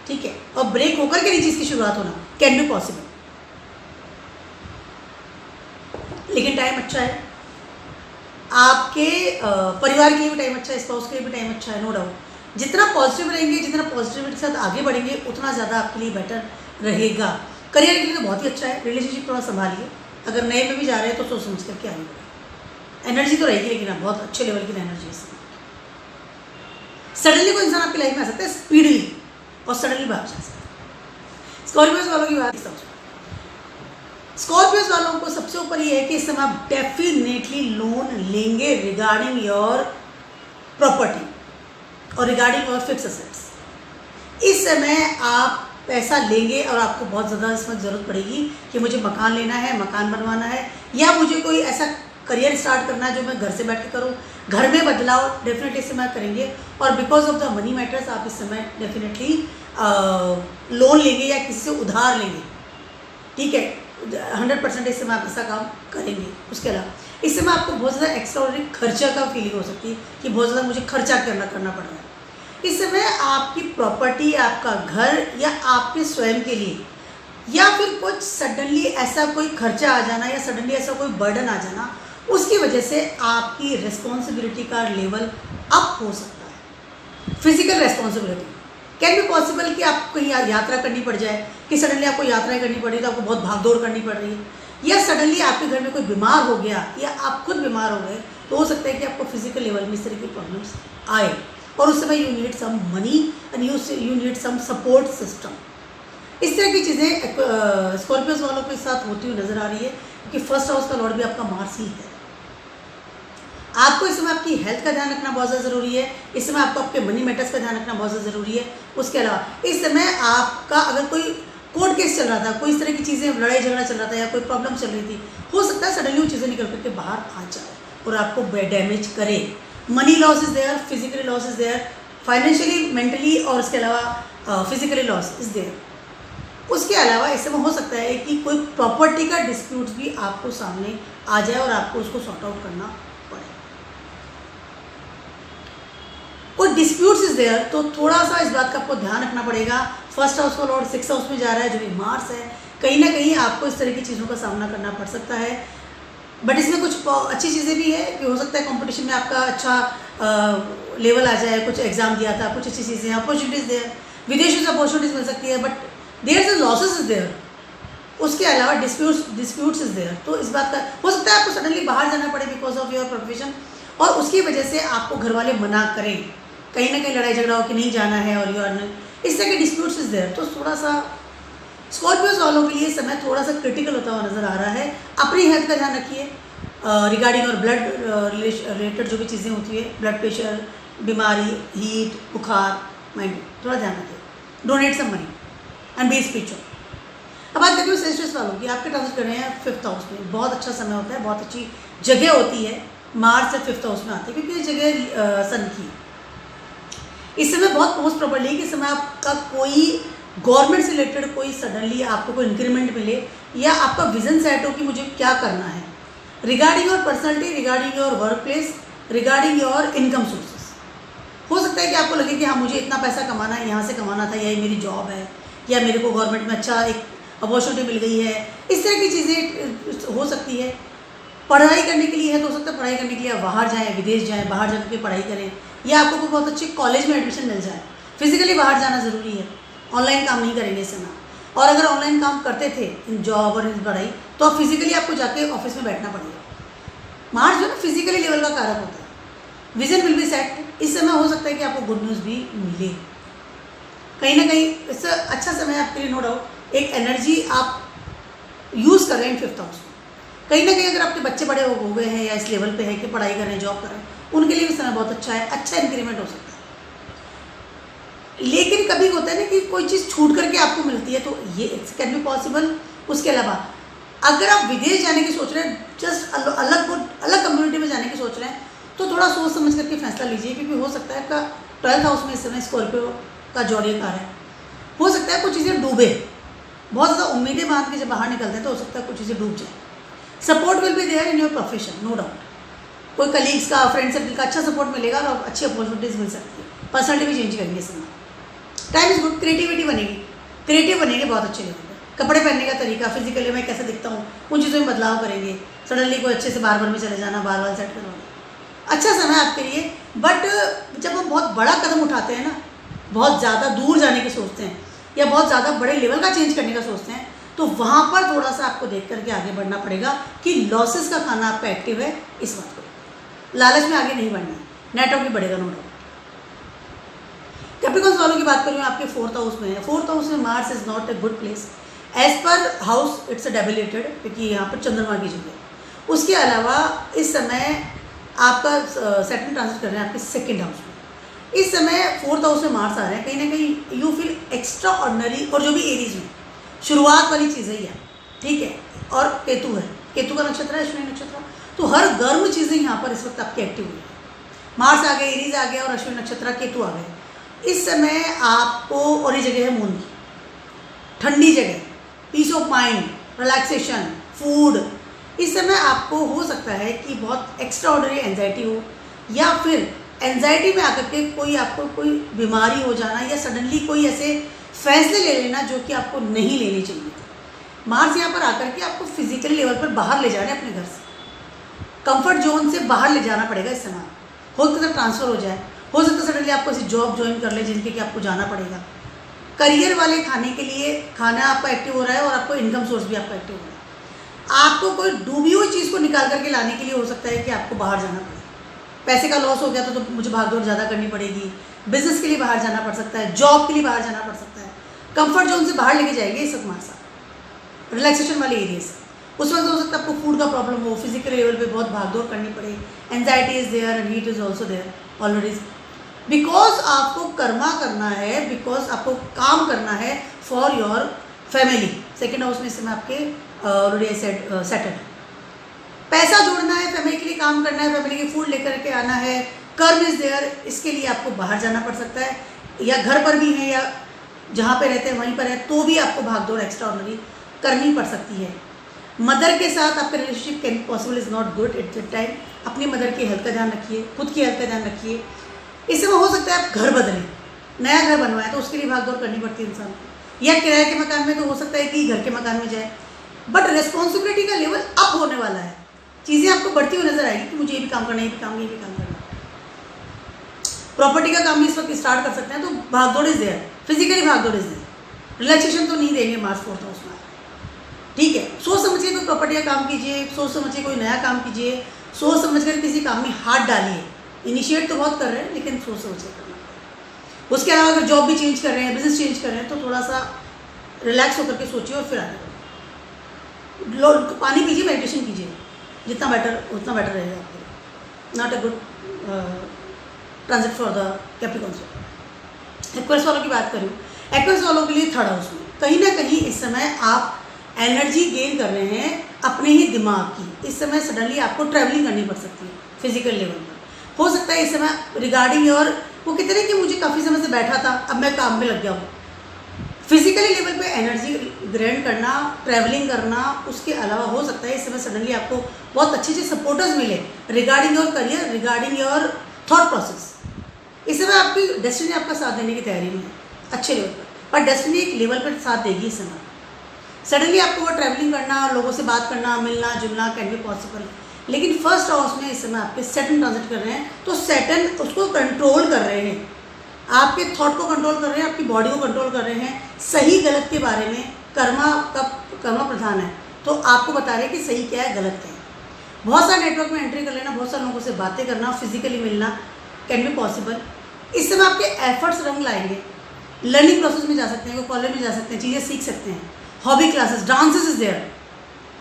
ठीक है, और ब्रेक होकर के नई चीज़ की शुरुआत होना कैन बी पॉसिबल। लेकिन टाइम अच्छा है, आपके परिवार के लिए भी टाइम अच्छा है, स्पाउस के लिए भी टाइम अच्छा है, नो डाउट। जितना पॉजिटिव रहेंगे, जितना पॉजिटिविटी के साथ आगे बढ़ेंगे, उतना ज़्यादा आपके लिए बेटर रहेगा। करियर के लिए तो बहुत ही अच्छा है, रिलेशनशिप थोड़ा संभालिए, अगर नए में भी जा रहे हैं तो सोच समझ करके आगे बढ़े। एनर्जी तो रहेगी, लेकिन आप बहुत अच्छे लेवल की एनर्जी है। सडनली कोई इंसान आपकी लाइफ में आ सकता है स्पीडली, और सडनली बाहर जा सकता है। स्कॉर्पियोज वालों की बात समझो। स्कॉर्पियोज वालों को सबसे ऊपर ये है कि इस समय आप डेफिनेटली लोन लेंगे रिगार्डिंग योर प्रॉपर्टी और रिगार्डिंग योर फिक्स एसेट्स। इस समय आप पैसा लेंगे और आपको बहुत ज़्यादा इसमें ज़रूरत पड़ेगी कि मुझे मकान लेना है, मकान बनवाना है, या मुझे कोई ऐसा करियर स्टार्ट करना है जो मैं घर से बैठ के करूँ। घर में बदलाव डेफिनेटली इस समय करेंगे, और because of the money matters आप इस समय डेफिनेटली लोन लेंगे या किसी से उधार लेंगे, ठीक है, 100% इस समय आप ऐसा काम करेंगे। उसके अलावा इस समय आपको बहुत ज़्यादा एक्स्ट्राऑर्डिनरी खर्चा का फीलिंग हो सकती है कि बहुत ज़्यादा मुझे खर्चा करना पड़ रहा है। इस समय आपकी प्रॉपर्टी, आपका घर या आपके स्वयं के लिए, या फिर कुछ सडनली ऐसा कोई खर्चा आ जाना या सडनली ऐसा कोई बर्डन आ जाना, उसकी वजह से आपकी रिस्पॉन्सिबिलिटी का लेवल अप हो सकता है। Physical responsibility can be possible कि आपको कहीं यात्रा करनी पड़ जाए, कि सडनली आपको यात्राएं करनी पड़ रही है तो आपको बहुत भागदौड़ करनी पड़ रही है, या सडनली आपके घर में कोई बीमार हो गया या आप खुद बीमार हो गए, तो हो सकता है कि आपको फिजिकल लेवल में इस तरह की प्रॉब्लम्स आए, और उस समय you need some money and you need some support system. इस तरह की चीज़ें स्कॉर्पियोज वालों के साथ होती हुई नजर आ रही है, क्योंकि फर्स्ट हाउस का लॉर्ड भी आपका मार्स ही है। आपको इस समय आपकी हेल्थ का ध्यान रखना बहुत ज़्यादा ज़रूरी है। इस समय आपको आपके मनी मैटर्स का ध्यान रखना बहुत ज़्यादा ज़रूरी है। उसके अलावा इस समय आपका अगर कोई कोर्ट केस चल रहा था, कोई इस तरह की चीज़ें, लड़ाई झगड़ा चल रहा था या कोई प्रॉब्लम चल रही थी, हो सकता है सडनली वो चीज़ें निकल करके बाहर आ जाए और आपको डैमेज करे। Money loss is there, physically loss is there, financially, mentally, और इसके अलावा फिजिकली लॉस इज देयर। उसके अलावा इस समय हो सकता है कि कोई प्रॉपर्टी का डिस्प्यूट भी आपको सामने आ जाए और आपको उसको सॉर्ट आउट करना पड़े। कोई डिस्प्यूट्स इज देयर, तो थोड़ा सा इस बात का आपको ध्यान रखना पड़ेगा। फर्स्ट हाउस का लॉर्ड 6th हाउस में जा रहा है, जो कि मार्स है, कहीं ना कहीं आपको इस तरह की चीज़ों का सामना करना पड़ सकता है। बट इसमें कुछ अच्छी चीज़ें भी है कि हो सकता है कंपटीशन में आपका अच्छा लेवल आ जाए, कुछ एग्जाम दिया था, कुछ अच्छी चीज़ें, अपॉर्चुनिटीज़ देयर, विदेशों से अपॉर्चुनिटीज़ मिल सकती है, but there is losses is there. उसके अलावा डिस्प्यूट्स इज देयर, तो इस बात का हो सकता है आपको सडनली बाहर जाना पड़े बिकॉज ऑफ योर प्रोफेशन, और उसकी वजह से आपको घर वाले मना करें, कहीं ना कहीं लड़ाई झगड़ा हो कि नहीं जाना है, और इस तरह के डिस्प्यूट्स इज देयर। तो थोड़ा सा स्कॉर्पियोज वालों के लिए समय थोड़ा सा क्रिटिकल होता हुआ नज़र आ रहा है। अपनी हेल्थ का ध्यान रखिए रिगार्डिंग और ब्लड रिलेटेड जो भी चीज़ें होती है, ब्लड प्रेशर, बीमारी, हीट, बुखार, माइंड, थोड़ा ध्यान रखिए। Donate some money and be spiritual. अब बात करते हैं सेंसिटिव वालों की। आपके ट्रांजिट कर रहे हैं 5th हाउस में, बहुत अच्छा समय होता है, बहुत अच्छी जगह होती है। मार्च से 5th हाउस में आते हैं क्योंकि ये जगह सन की है। इस समय बहुत मोस्ट प्रोबेबली है कि इस समय आपका कोई गवर्नमेंट से रिलेटेड कोई सडनली आपको कोई इंक्रीमेंट मिले या आपका विजन सेट हो कि मुझे क्या करना है regarding your personality, regarding your work place, regarding your income sources. हो सकता है कि आपको लगे कि हाँ मुझे इतना पैसा कमाना है, यहाँ से कमाना था, या ये मेरी जॉब है, या मेरे को गवर्नमेंट में अच्छा एक अपॉर्चुनिटी मिल गई है। इस तरह की चीज़ें हो सकती है। पढ़ाई करने के लिए है तो हो सकता है पढ़ाई करने के लिए आप बाहर जाएँ, विदेश जाएँ, बाहर जाकर के पढ़ाई करें, या आपको कोई बहुत अच्छे कॉलेज में एडमिशन मिल जाए। फिजिकली बाहर जाना ज़रूरी है, ऑनलाइन काम नहीं करेंगे इस समय। और अगर ऑनलाइन काम करते थे इन जॉब और इन पढ़ाई तो आप फिजिकली आपको जाके ऑफिस में बैठना पड़ेगा। मार्च जो है ना फिजिकली लेवल का कारक होता है। Vision will be set. इस समय हो सकता है कि आपको गुड न्यूज़ भी मिले, कहीं ना कहीं इससे अच्छा समय आपके लिए, नो डाउट। एक एनर्जी आप यूज़ कर रहे हैं 5th हाउस में। कहीं ना कहीं अगर आपके बच्चे बड़े हो गए हैं या इस लेवल पे है कि पढ़ाई कर रहे हैं, जॉब कर रहे हैं, उनके लिए भी समय बहुत अच्छा है, अच्छा इंक्रीमेंट हो सकता है। लेकिन कभी होता है ना कि कोई चीज़ छूट करके आपको मिलती है, तो ये इट्स कैन बी पॉसिबल। उसके अलावा अगर आप विदेश जाने की सोच रहे हैं, जस्ट अलग कम्युनिटी में जाने की सोच रहे हैं, तो थोड़ा सोच समझ करके फैसला लीजिए, क्योंकि हो सकता है आपका 12th हाउस में इस समय स्कॉर्पियो का जॉडियक कार है। हो सकता है कुछ चीज़ें डूबे, बहुत ज़्यादा उम्मीदें बांध के जब बाहर निकलते हैं तो हो सकता है कुछ चीज़ें डूब जाए। Support will be there in your profession, no doubt. कोई कलीग्स का, फ्रेंड सर्कल का अच्छा सपोर्ट मिलेगा और अच्छी अपॉर्चुनिटीज़ मिल सकती है। पर्सनैलिटी भी चेंज करेंगे इस समय। टाइम इज गुड, क्रिएटिविटी बनेगी, क्रिएटिव बनेंगे बहुत अच्छे लेवल पर। कपड़े पहनने का तरीका, फिजिकली मैं कैसे दिखता हूँ, उन चीज़ों में बदलाव करेंगे। सडनली कोई अच्छे से बार्बर में चले जाना, बाल वाल सेट करवाना, अच्छा समय आपके लिए। बट जब हम बहुत बड़ा कदम उठाते हैं ना, बहुत ज़्यादा दूर जाने की सोचते हैं या बहुत ज़्यादा बड़े लेवल का चेंज करने का सोचते हैं, तो वहाँ पर थोड़ा सा आपको देख करके आगे बढ़ना पड़ेगा कि लॉसेस का खाना आपका एक्टिव है। इस बात को लालच में आगे नहीं बढ़ना है, नेटवर्क भी बढ़ेगा, नो डाउट। कैप्रिकॉर्न्स वालों की बात करूँ, आपके 4th हाउस में है। 4th हाउस में Mars is not a good place as per house, it's a debilitated, क्योंकि यहाँ पर चंद्रमा की जगह। उसके अलावा इस समय आपका सेकंड ट्रांजिट कर रहे हैं आपके 2nd हाउस में। इस समय 4th हाउस में मार्स आ रहे हैं, कहीं ना कहीं यू फील एक्स्ट्रा ऑर्डिनरी, और जो भी एरीज में शुरुआत वाली चीज़ें ही है, ठीक है। और केतु है, केतु का नक्षत्र है अश्विनी नक्षत्र, तो हर गर्म चीज़ें यहाँ पर इस वक्त आपकी एक्टिव हुई है। मार्स आ गए, एरीज आ गया, और अश्विनी नक्षत्र, केतु आ गए। इस समय आपको, और ये जगह है मून की, ठंडी जगह, peace of mind, relaxation, food. इस समय आपको हो सकता है कि बहुत एक्स्ट्रा ऑर्डिनरी एंजाइटी हो, या फिर एंजाइटी में आकर के कोई आपको कोई बीमारी हो जाना, या सडनली कोई ऐसे फैसले ले लेना जो कि आपको नहीं लेने चाहिए। मार्स यहाँ पर आकर के आपको फिजिकली लेवल पर बाहर ले जा रहे हैं, अपने घर से, कंफर्ट जोन से बाहर ले जाना पड़ेगा। इस समय हो सकता है ट्रांसफ़र हो जाए, हो सकता है सडनली आपको ऐसी जॉब ज्वाइन कर ले जिनके कि आपको जाना पड़ेगा। करियर वाले खाने के लिए खाना आपका एक्टिव हो रहा है, और आपको इनकम सोर्स भी आपका एक्टिव हो रहा है। आपको कोई डूबी हुई चीज़ को निकाल करके लाने के लिए हो सकता है कि आपको बाहर जाना पड़े। पैसे का लॉस हो गया तो मुझे भागदौड़ ज़्यादा करनी पड़ेगी, बिजनेस के लिए बाहर जाना पड़ सकता है, जॉब के लिए बाहर जाना पड़ सकता है। कंफर्ट जोन से बाहर लेके जाएंगे इस वक्त मार्स, रिलैक्सेशन वाले एरियाज। उस वक्त हो सकता है आपको फूड का प्रॉब्लम हो, फिजिकल लेवल पे बहुत भागदौड़ करनी पड़े, anxiety is there and heat is also there already, because आपको कर्मा करना है, बिकॉज आपको काम करना है for your family. 2nd house में इस समय आपके ऑलरेडी सेटल। पैसा जोड़ना है, फैमिली के लिए काम करना है, फैमिली के फूड लेकर के आना है, कर्म इज देयर। इसके लिए आपको बाहर जाना पड़ सकता है, या घर पर भी है या जहाँ पे रहते हैं वहीं पर है, तो भी आपको भागदौड़ एक्स्ट्रा ऑर्डिनरी करनी पड़ सकती है। मदर के साथ आपका relationship can possible is not good at the time. अपनी मदर की हेल्थ का ध्यान रखिए, खुद की हेल्थ का ध्यान रखिए। इस समय हो सकता है आप घर बदलें, नया घर बनवाएं, तो उसके लिए भागदौड़ करनी पड़ती है इंसान को, या किराए के मकान में तो हो सकता है कि घर के मकान में जाए। बट रिस्पॉन्सिबिलिटी का लेवल अप होने वाला है, चीज़ें आपको बढ़ती हुई नजर आएगी कि मुझे ये भी काम करना है, ये भी काम, ये भी काम करना। प्रॉपर्टी का काम भी इस वक्त स्टार्ट कर सकते हैं, तो भागदौड़ इज देयर, फिजिकली भागदौड़ इज देयर। रिलैक्सेशन तो नहीं देंगे मार्च 4th हाउस में, ठीक है। सोच समझिए कोई प्रॉपर्टी का काम कीजिए, सोच समझिए कोई नया काम कीजिए, सोच समझ कर किसी काम में हाथ डालिए। इनिशिएट तो बहुत कर रहे हैं, लेकिन सोच समझ कर करना। उसके अलावा अगर जॉब भी चेंज कर रहे हैं, बिजनेस चेंज कर रहे हैं, तो थोड़ा सा रिलैक्स होकर के सोचिए और फिर आगे बढ़िए। पानी पीजिए, मेडिटेशन कीजिए, जितना बेटर उतना बेटर रहेगा आपके लिए। Not a good transit for the Capricorn. Aquarius वालों की बात करूँ, एक्वेरियस वालों के लिए थर्ड हाउस में कहीं ना कहीं इस समय आप एनर्जी गेन कर रहे हैं अपने ही दिमाग की। इस समय सडनली आपको ट्रैवलिंग करनी पड़ सकती है फिजिकल लेवल पर। हो सकता है इस समय रिगार्डिंग योर, वो कहते हैं कि मुझे काफ़ी समय से बैठा था, अब मैं काम में लग गया हूँ। फिजिकली लेवल पे एनर्जी ग्रहण करना, ट्रैवलिंग करना, उसके अलावा हो सकता है इस समय सडनली आपको बहुत अच्छे अच्छे सपोर्टर्स मिले regarding your career, regarding your thought process. इस समय आपकी डेस्टिनी आपका साथ देने की तैयारी में है अच्छे लेवल पर डेस्टिनी एक लेवल पर साथ देगी इस समय। सडनली आपको वो ट्रैवलिंग करना, लोगों से बात करना, मिलना जुलना कैन बी पॉसिबल। लेकिन फर्स्ट हाउस में इस समय आपके सैटर्न ट्रांजिट कर रहे हैं, तो सैटर्न उसको कंट्रोल कर रहे हैं, आपके थॉट को कंट्रोल कर रहे हैं, आपकी बॉडी को कंट्रोल कर रहे हैं। सही गलत के बारे में, कर्मा प्रधान है, तो आपको बता रहे हैं कि सही क्या है, गलत क्या है। बहुत सारे नेटवर्क में एंट्री कर लेना, बहुत सारे लोगों से बातें करना, फिजिकली मिलना कैन बी पॉसिबल। इस समय आपके एफर्ट्स रंग लाएंगे। लर्निंग प्रोसेस में जा सकते हैं, कॉलेज में जा सकते हैं, चीज़ें सीख सकते हैं। Hobby classes, dances is there.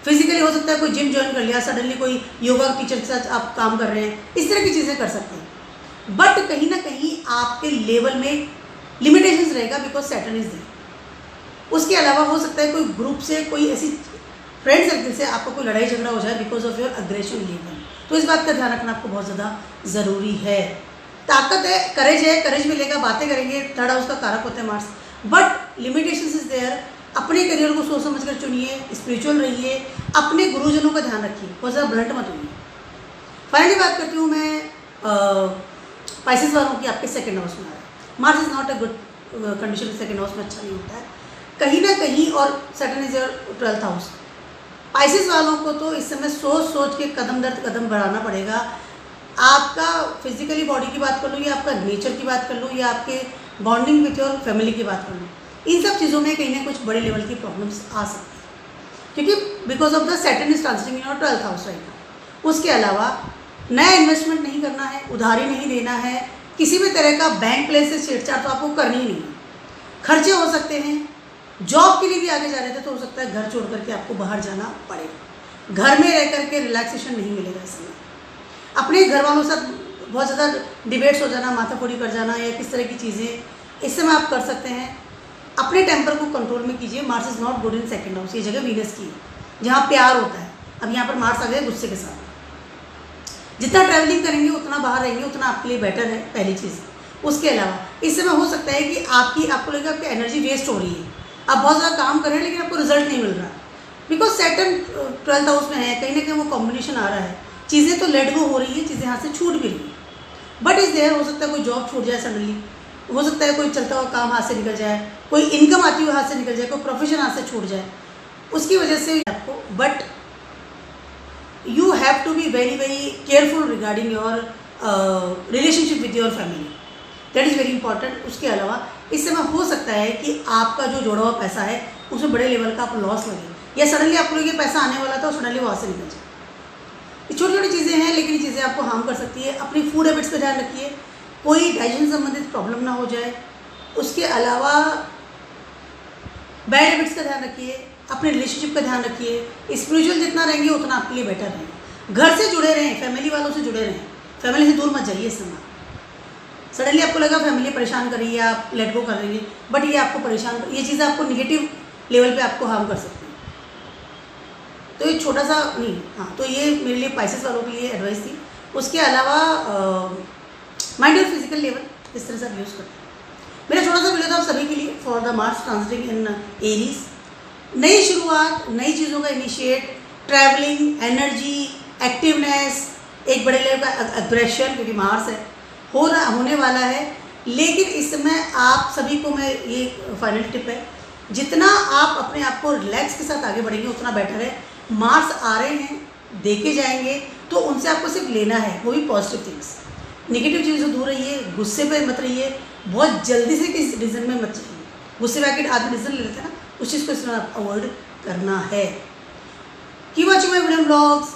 Physically हो सकता है कोई जिम ज्वाइन कर लिया, सडनली कोई योगा टीचर के साथ आप काम कर रहे हैं, इस तरह की चीज़ें कर सकते हैं। बट कहीं ना कहीं आपके लेवल में लिमिटेशंस रहेगा बिकॉज सैटर्न इज देयर। उसके अलावा हो सकता है कोई ग्रुप से, कोई ऐसी फ्रेंड सर्कल से आपको कोई लड़ाई झगड़ा हो जाए because of your aggression level. तो इस बात का ध्यान रखना आपको बहुत ज़्यादा ज़रूरी है। ताकत है, करेज मिलेगा, बातें करेंगे, थर्ड हाउस का कारक होता है Mars. But limitations is there. अपने करियर को सोच समझ कर चुनिए, स्पिरिचुअल रहिए, अपने गुरुजनों का ध्यान रखिए, बहुत ज़्यादा ब्लंट मत होइए। फाइनली बात करती हूँ मैं स्पाइसेस वालों की। आपके सेकेंड हाउस में आ रहा है Mars. Is not a good condition, second house में अच्छा नहीं होता है कहीं ना कहीं। और Saturn is your 12th house. Spices वालों को तो इस समय सोच सोच के कदम दर कदम बढ़ाना पड़ेगा। आपका फिजिकली बॉडी की बात कर लूँ, या आपका नेचर की बात कर लूँ, या आपके बॉन्डिंग विथ योर फैमिली की बात कर लूँ, इन सब चीज़ों में कहीं ना कुछ बड़े लेवल की प्रॉब्लम्स आ सकती हैं, क्योंकि because of the Saturn is transiting in your 12th house right now. उसके अलावा नया इन्वेस्टमेंट नहीं करना है, उधारी नहीं देना है, किसी भी तरह का बैंक प्लेस से छेड़छाड़ तो आपको करनी ही नहीं है। खर्चे हो सकते हैं, जॉब के लिए भी आगे जा रहे थे तो हो सकता है घर छोड़ करके आपको बाहर जाना पड़ेगा। घर में रह करके रिलैक्सेशन नहीं मिलेगा इस समय। अपने घर वालों के साथ बहुत ज़्यादा डिबेट्स हो जाना, माथाफोड़ी कर जाना, या किस तरह की चीज़ें इस समय आप कर सकते हैं। अपने टेम्पर को कंट्रोल में कीजिए। Mars is not good in second house. ये जगह वीनस की है जहाँ प्यार होता है। अब यहाँ पर मार्स आ गया गुस्से के साथ। जितना ट्रैवलिंग करेंगे, उतना बाहर रहेंगे, उतना आपके लिए बेटर है, पहली चीज़। उसके अलावा इस समय हो सकता है कि आपको लगेगा आपकी एनर्जी वेस्ट हो रही है, आप बहुत ज़्यादा काम कर रहे हैं लेकिन आपको रिजल्ट नहीं मिल रहा, बिकॉज सैटर्न 12th हाउस में है। कहीं ना कहीं वो कॉम्बिनेशन आ रहा है, चीज़ें तो लेट गो हो रही है, चीज़ें हाथ से छूट भी रही है। बट इस देयर हो सकता है कोई जॉब छूट जाए सडनली, हो सकता है कोई चलता हुआ काम हाथ से निकल जाए, कोई इनकम आती हुई हाथ से निकल जाए, कोई प्रोफेशन हाथ से छूट जाए, उसकी वजह से आपको। But you have to be very very careful regarding your relationship with your family, that is very important. उसके अलावा इस समय हो सकता है कि आपका जो जोड़ा हुआ पैसा है उसमें बड़े लेवल का आपको लॉस लगे, या सडनली आपको ये पैसा आने वाला था और सडनली वो वहाँ से निकल जाए। ये छोटी छोटी चीज़ें हैं लेकिन ये चीज़ें आपको हार्म कर सकती है। अपनी फूड हैबिट्स का ध्यान रखिए, कोई डाइजेशन संबंधित प्रॉब्लम ना हो जाए। उसके अलावा बैड हैबिट्स का ध्यान रखिए, अपने रिलेशनशिप का ध्यान रखिए। स्पिरिचुअल जितना रहेंगे उतना आपके लिए बेटर रहेगा। घर से जुड़े रहें, फैमिली वालों से जुड़े रहें, फैमिली से दूर मत जाइए इस समय। सडनली आपको लगा फैमिली परेशान कर रही है, आप लेट गो कर देंगे, बट ये आपको परेशान, ये चीज़ें आपको निगेटिव लेवल पे आपको हार्म कर सकती है। तो ये छोटा सा नहीं, हाँ, तो ये मेरे लिए स्पाइसेस वालों के लिए एडवाइस थी। उसके अलावा माइंड और फिजिकल लेवल इस तरह से आप यूज़ करते हैं। मेरा छोटा सा वीडियो था आप सभी के लिए for the Mars transiting in Aries. नई शुरुआत, नई चीज़ों का इनिशिएट, ट्रैवलिंग, एनर्जी, एक्टिवनेस, एक बड़े लेवल का अग्रेशन, क्योंकि मार्स है, होने वाला है। लेकिन इस समय आप सभी को मैं ये फाइनल टिप है, जितना आप अपने आप को रिलैक्स के साथ आगे बढ़ेंगे उतना बेटर है। मार्स आ रहे हैं, देके जाएंगे, तो उनसे आपको सिर्फ लेना है, वो भी पॉजिटिव थिंग्स। नेगेटिव चीज़ों से दूर रहिए, गुस्से पे मत रहिए, बहुत जल्दी से किसी डिसीजन में मत जाइए। गुस्से में आके आदमी डिसीजन ले लेते हैं ना, उस चीज़ को इसमें अवॉइड करना है। Keep watching my video blogs.